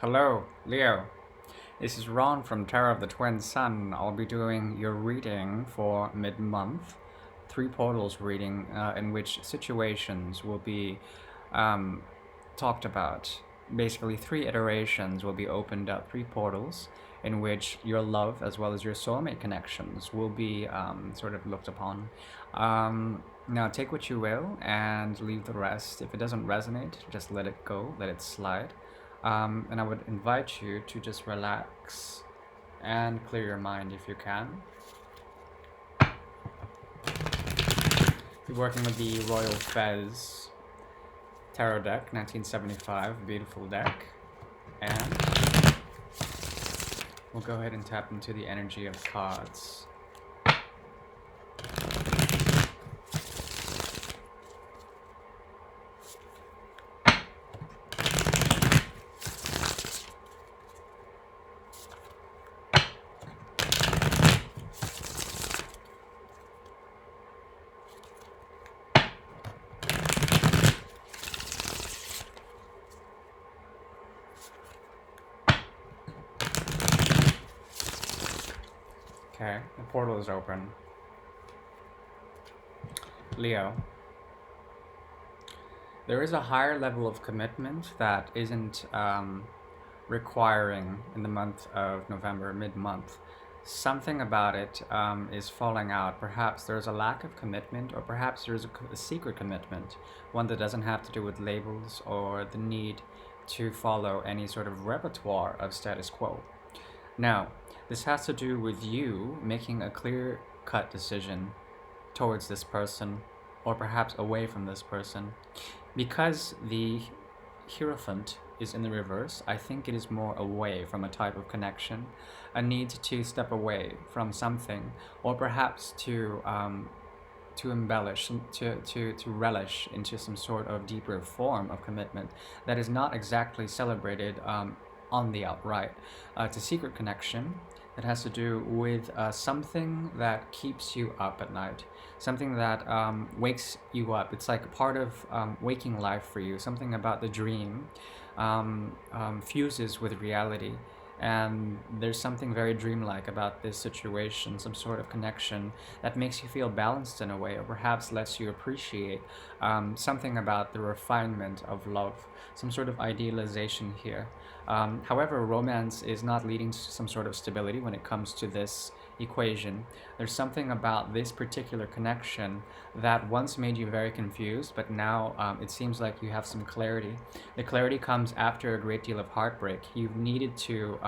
Hello, Leo. This is Ron from Terror of the Twin Sun. I'll be doing your reading for mid-month. Three portals reading in which situations will be um, talked about. Basically, three iterations will be opened up, three portals in which your love as well as your soulmate connections will be sort of looked upon. Now, take what you will and leave the rest. If it doesn't resonate, just let it go, let it slide. And I would invite you to just relax and clear your mind if you can. We're working with the Royal Fez Tarot deck, 1975, beautiful deck. And we'll go ahead and tap into the energy of the cards. Okay, the portal is open. Leo, there is a higher level of commitment that isn't requiring in the month of November, mid-month. Something about it is falling out. Perhaps there's a lack of commitment, or perhaps there's a secret commitment, one that doesn't have to do with labels or the need to follow any sort of repertoire of status quo. Now, this has to do with you making a clear cut decision towards this person, or perhaps away from this person. Because the Hierophant is in the reverse, I think it is more away from a type of connection, a need to step away from something, or perhaps to embellish, to relish into some sort of deeper form of commitment that is not exactly celebrated on the outright. It's a secret connection that has to do with something that keeps you up at night, something that wakes you up. It's like part of waking life for you, something about the dream fuses with reality. And there's something very dreamlike about this situation, some sort of connection that makes you feel balanced in a way, or perhaps lets you appreciate something about the refinement of love, some sort of idealization here. However, romance is not leading to some sort of stability when it comes to this equation. There's something about this particular connection that once made you very confused, but now it seems like you have some clarity. The clarity comes after a great deal of heartbreak. You've needed to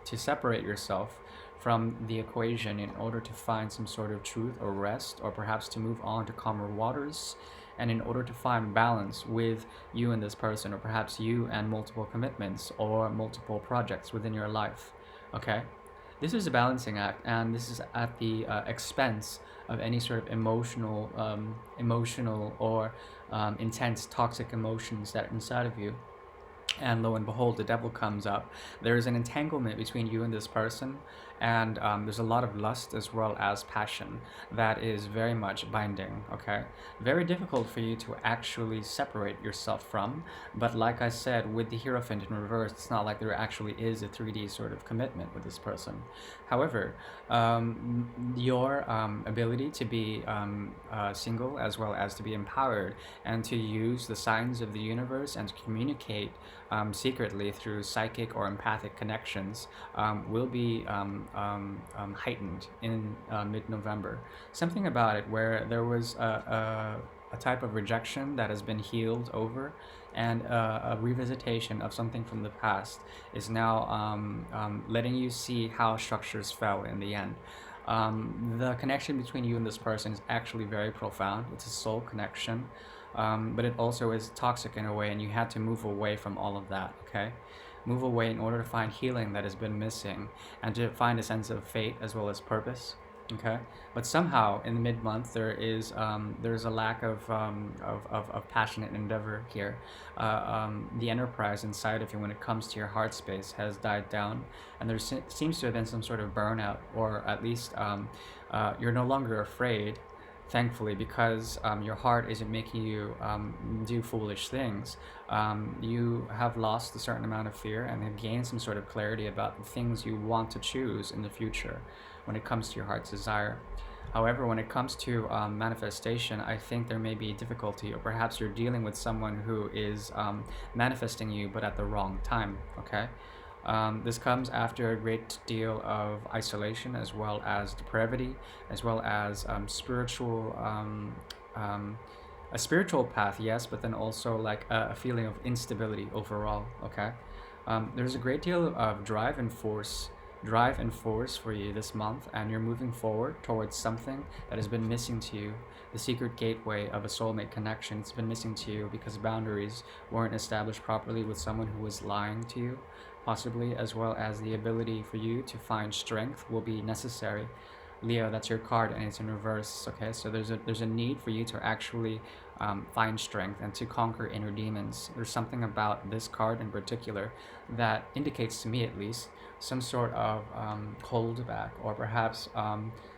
separate yourself from the equation in order to find some sort of truth or rest, or perhaps to move on to calmer waters, and in order to find balance with you and this person, or perhaps you and multiple commitments or multiple projects within your life. Okay, this is a balancing act, and this is at the expense of any sort of emotional or intense toxic emotions that are inside of you. And lo and behold, the devil comes up. There is an entanglement between you and this person, and there's a lot of lust as well as passion that is very much binding. Okay, very difficult for you to actually separate yourself from. But like I said, with the Hierophant in reverse, it's not like there actually is a 3D sort of commitment with this person. However, your ability to be single as well as to be empowered and to use the signs of the universe and to communicate secretly through psychic or empathic connections will be heightened in mid-November. Something about it where there was a type of rejection that has been healed over, and a revisitation of something from the past is now letting you see how structures fell in the end. The connection between you and this person is actually very profound. It's a soul connection, but it also is toxic in a way, and you had to move away from all of that. Okay, move away in order to find healing that has been missing, and to find a sense of fate as well as purpose. Okay, but somehow in the mid-month there's a lack of passionate endeavor here. The enterprise inside of you when it comes to your heart space has died down, and there seems to have been some sort of burnout, or at least you're no longer afraid thankfully, because your heart isn't making you do foolish things. You have lost a certain amount of fear and have gained some sort of clarity about the things you want to choose in the future when it comes to your heart's desire. However, when it comes to manifestation, I think there may be difficulty, or perhaps you're dealing with someone who is manifesting you, but at the wrong time. Okay, this comes after a great deal of isolation, as well as depravity, as well as um, a spiritual path, yes, but then also like a feeling of instability overall. Okay, there's a great deal of drive and force for you this month, and you're moving forward towards something that has been missing to you. The secret gateway of a soulmate connection. It's been missing to you because boundaries weren't established properly with someone who was lying to you, possibly, as well as the ability for you to find strength will be necessary. Leo, that's your card, and it's in reverse. Okay, so there's a need for you to actually find strength and to conquer inner demons. There's something about this card in particular that indicates to me, at least, some sort of holdback, or perhaps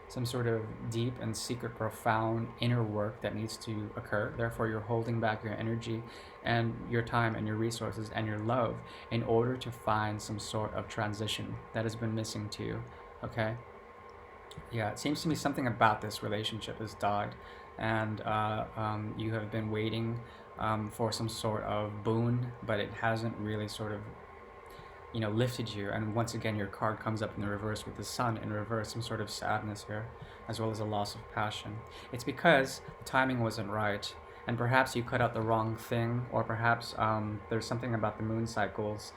some sort of deep and secret, profound inner work that needs to occur. Therefore, you're holding back your energy and your time and your resources and your love in order to find some sort of transition that has been missing to you. Okay, yeah, it seems to me something about this relationship has died, and you have been waiting for some sort of boon, but it hasn't really sort of lifted you. And once again, your card comes up in the reverse with the sun in reverse, some sort of sadness here, as well as a loss of passion. It's because the timing wasn't right, and perhaps you cut out the wrong thing, or perhaps there's something about the moon cycles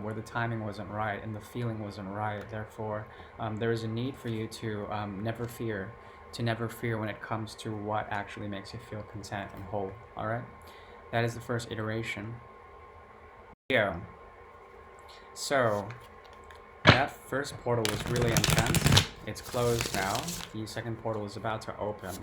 where the timing wasn't right and the feeling wasn't right. Therefore, there is a need for you to never fear when it comes to what actually makes you feel content and whole. All right, that is the first iteration. Yeah. So that first portal was really intense. It's closed now. The second portal is about to open.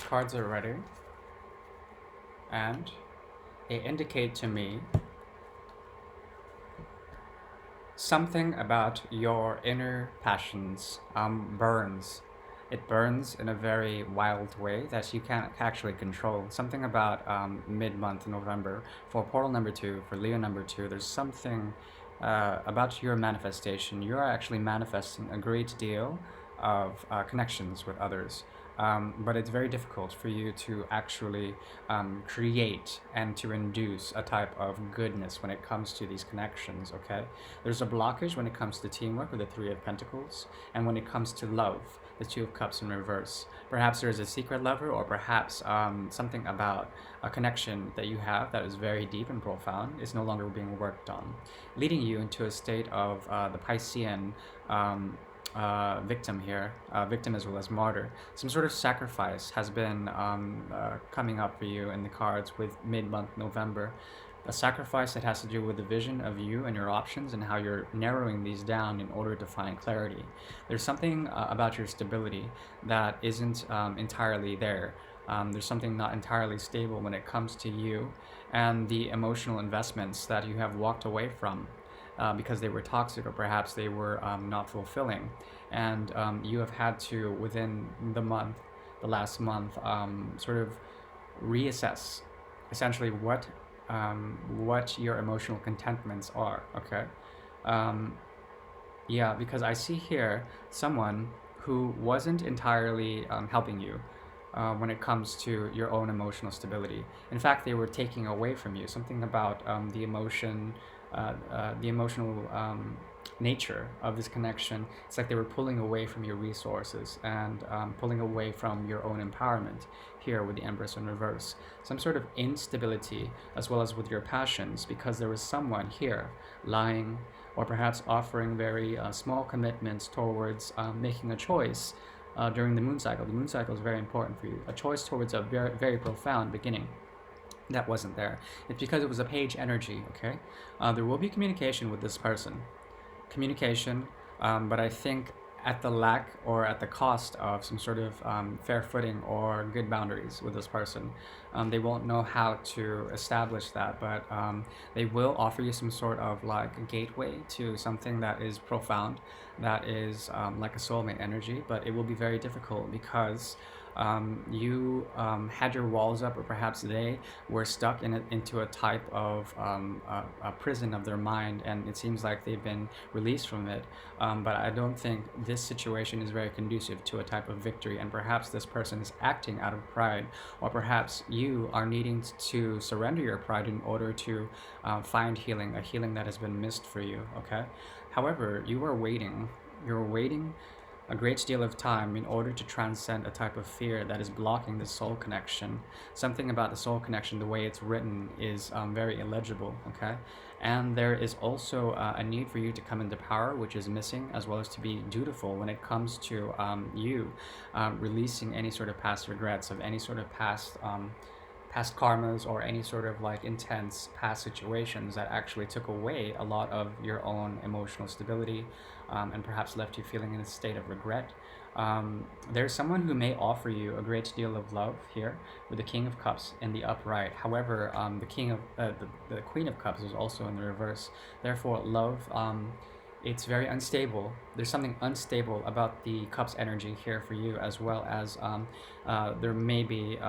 Cards are ready, and they indicate to me something about your inner passions burns. It burns in a very wild way that you can't actually control. Something about mid-month November for portal number 2, for Leo number 2. There's something about your manifestation. You're actually manifesting a great deal of connections with others. But it's very difficult for you to actually create and to induce a type of goodness when it comes to these connections. Okay, there's a blockage when it comes to teamwork with the Three of Pentacles, and when it comes to love, the Two of Cups in reverse. Perhaps there's a secret lover, or perhaps something about a connection that you have that is very deep and profound is no longer being worked on, leading you into a state of the Piscean victim here, victim as well as martyr. Some sort of sacrifice has been coming up for you in the cards with mid-month November. A sacrifice that has to do with the vision of you and your options and how you're narrowing these down in order to find clarity. There's something about your stability that isn't entirely there. There's something not entirely stable when it comes to you and the emotional investments that you have walked away from. Because they were toxic, or perhaps they were not fulfilling, and you have had to, within the last month, sort of reassess essentially what your emotional contentments are. Okay, yeah, because I see here someone who wasn't entirely helping you when it comes to your own emotional stability. In fact, they were taking away from you something about the emotional nature of this connection. It's like they were pulling away from your resources and pulling away from your own empowerment here with the Empress in reverse. Some sort of instability as well as with your passions, because there was someone here lying or perhaps offering very small commitments towards making a choice during the moon cycle. The moon cycle is very important for you. A choice towards a very, very profound beginning. that wasn't there. It's because it was a page energy, okay? There will be communication with this person. Communication, but I think at the lack or at the cost of some sort of fair footing or good boundaries with this person. They won't know how to establish that, but they will offer you some sort of like a gateway to something that is profound, that is like a soulmate energy, but it will be very difficult because you had your walls up, or perhaps they were stuck into a type of a prison of their mind, and it seems like they've been released from it. But I don't think this situation is very conducive to a type of victory, and perhaps this person is acting out of pride, or perhaps you are needing to surrender your pride in order to find healing, a healing that has been missed for you. Okay. However, you are waiting. You're waiting a great deal of time in order to transcend a type of fear that is blocking the soul connection. Something about the soul connection, the way it's written, is very illegible, okay? And there is also a need for you to come into power, which is missing, as well as to be dutiful when it comes to you releasing any sort of past regrets, of any sort of past karmas, or any sort of like intense past situations that actually took away a lot of your own emotional stability, and perhaps left you feeling in a state of regret. There's someone who may offer you a great deal of love here with the King of Cups in the upright. However, the Queen of Cups is also in the reverse. Therefore, love, it's very unstable. There's something unstable about the Cups energy here for you, as well as there may be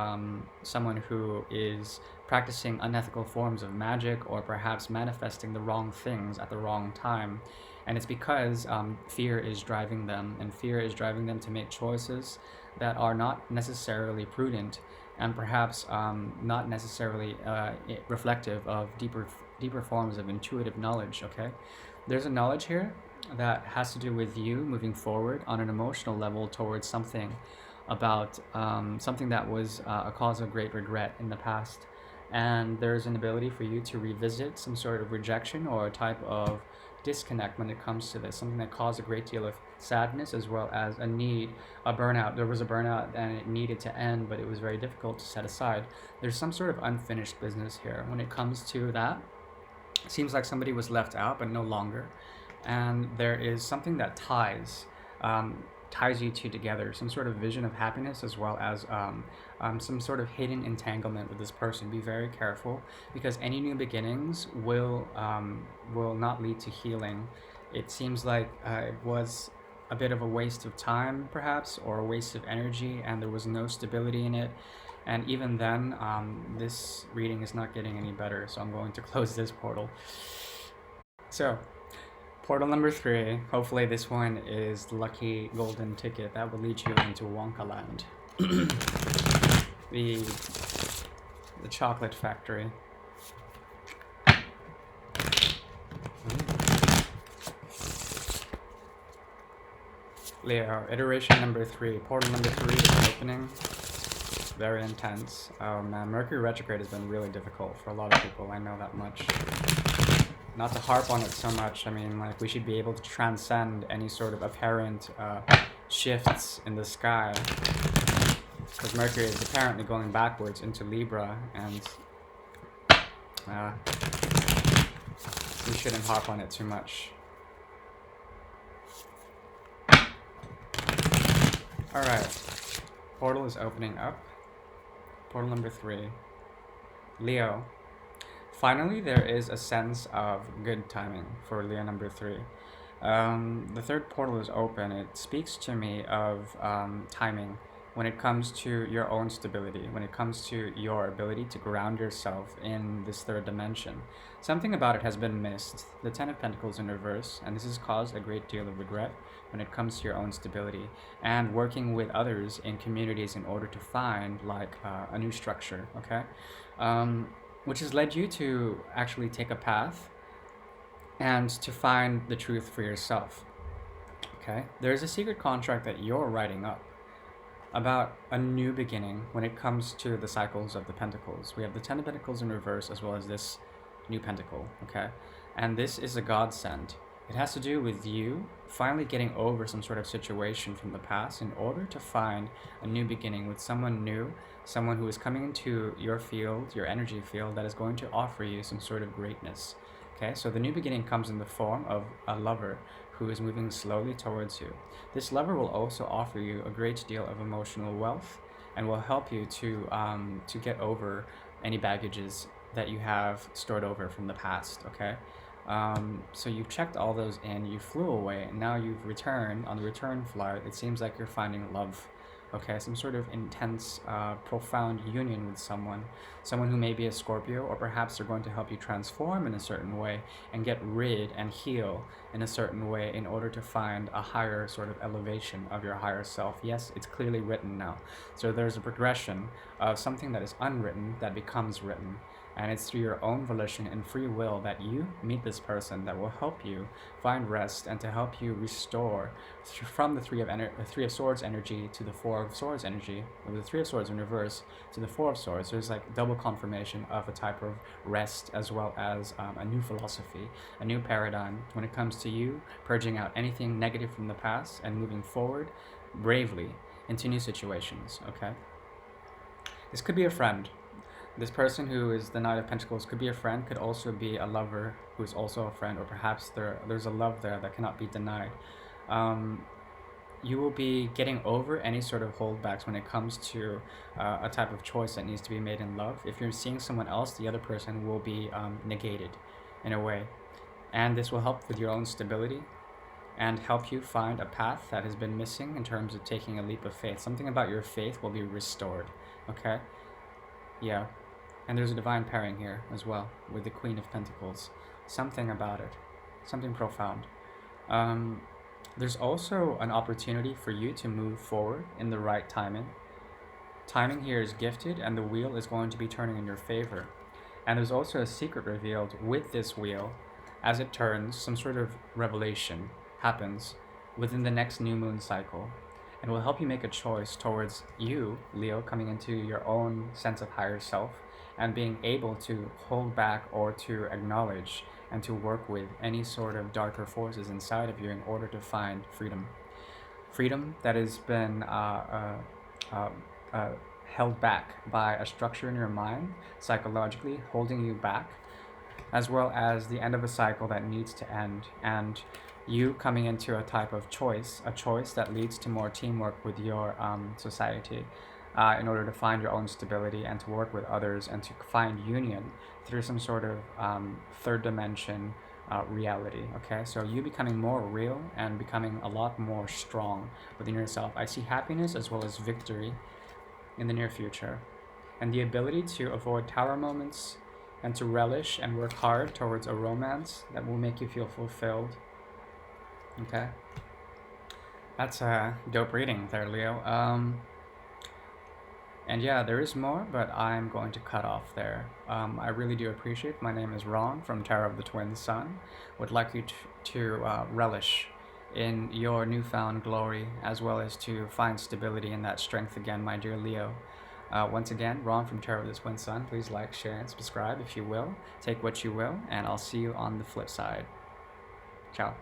someone who is practicing unethical forms of magic, or perhaps manifesting the wrong things at the wrong time. And it's because fear is driving them, and fear is driving them to make choices that are not necessarily prudent, and perhaps not necessarily reflective of deeper forms of intuitive knowledge. Okay, there's a knowledge here that has to do with you moving forward on an emotional level towards something about something that was a cause of great regret in the past. And there's an ability for you to revisit some sort of rejection or a type of disconnect when it comes to this, something that caused a great deal of sadness, as well as a burnout. There was a burnout and it needed to end, but it was very difficult to set aside. There's some sort of unfinished business here when it comes to that. It seems like somebody was left out, but no longer. And there is something that ties you two together, some sort of vision of happiness, as well as some sort of hidden entanglement with this person. Be very careful, because any new beginnings will not lead to healing. It seems like it was a bit of a waste of time, perhaps, or a waste of energy, and there was no stability in it. And even then, this reading is not getting any better, so I'm going to close this portal. So, portal number 3. Hopefully this one is the lucky golden ticket that will lead you into Wonka Land. the chocolate factory. Leo, iteration number 3. Portal number 3 is opening. Very intense. Oh man, Mercury retrograde has been really difficult for a lot of people. I know that much. Not to harp on it so much, I mean, like, we should be able to transcend any sort of apparent shifts in the sky, because Mercury is apparently going backwards into Libra, and we shouldn't harp on it too much. Alright, portal is opening up. Portal number 3. Leo. Finally, there is a sense of good timing for Leo number 3. The third portal is open. It speaks to me of timing when it comes to your own stability, when it comes to your ability to ground yourself in this third dimension. Something about it has been missed. The Ten of Pentacles in reverse, and this has caused a great deal of regret when it comes to your own stability and working with others in communities in order to find like a new structure, okay? Which has led you to actually take a path and to find the truth for yourself. Okay? There's a secret contract that you're writing up about a new beginning when it comes to the cycles of the pentacles. We have the Ten of Pentacles in reverse, as well as this new pentacle. Okay? And this is a godsend. It has to do with you finally getting over some sort of situation from the past in order to find a new beginning with someone new, someone who is coming into your field, your energy field, that is going to offer you some sort of greatness. Okay, so the new beginning comes in the form of a lover who is moving slowly towards you. This lover will also offer you a great deal of emotional wealth and will help you to get over any baggages that you have stored over from the past. Okay, so you've checked all those in, you flew away, and now you've returned. On the return flight, it seems like you're finding love. Okay, some sort of intense, profound union with someone who may be a Scorpio, or perhaps they're going to help you transform in a certain way and get rid and heal in a certain way in order to find a higher sort of elevation of your higher self. Yes, it's clearly written now. So there's a progression of something that is unwritten that becomes written. And it's through your own volition and free will that you meet this person that will help you find rest and to help you restore from the Three of Swords energy to the Four of Swords energy, or the Three of Swords in reverse to the Four of Swords. There's like double confirmation of a type of rest, as well as a new philosophy, a new paradigm when it comes to you purging out anything negative from the past and moving forward bravely into new situations. Okay, this could be a friend. This person who is the Knight of Pentacles could be a friend, could also be a lover who is also a friend, or perhaps there's a love there that cannot be denied. You will be getting over any sort of holdbacks when it comes to a type of choice that needs to be made in love. If you're seeing someone else, the other person will be negated in a way. And this will help with your own stability and help you find a path that has been missing in terms of taking a leap of faith. Something about your faith will be restored, okay? Yeah. And there's a divine pairing here as well with the Queen of Pentacles. Something about it. Something profound. There's also an opportunity for you to move forward in the right timing. Timing here is gifted, and the wheel is going to be turning in your favor. And there's also a secret revealed with this wheel. As it turns, some sort of revelation happens within the next new moon cycle, and will help you make a choice towards you, Leo, coming into your own sense of higher self and being able to hold back or to acknowledge and to work with any sort of darker forces inside of you in order to find freedom. Freedom that has been held back by a structure in your mind, psychologically holding you back, as well as the end of a cycle that needs to end, and you coming into a type of choice, a choice that leads to more teamwork with your society, in order to find your own stability and to work with others and to find union through some sort of third dimension reality. Okay, so you becoming more real and becoming a lot more strong within yourself. I see happiness as well as victory in the near future, and the ability to avoid tower moments and to relish and work hard towards a romance that will make you feel fulfilled. Okay, that's a dope reading there, Leo. And yeah, there is more, but I'm going to cut off there. I really do appreciate. My name is Ron from Tarot of the Twin Sun. Would like you to relish in your newfound glory, as well as to find stability in that strength again, my dear Leo. Once again, Ron from Tarot of the Twin Sun. Please like, share, and subscribe if you will. Take what you will, and I'll see you on the flip side. Ciao.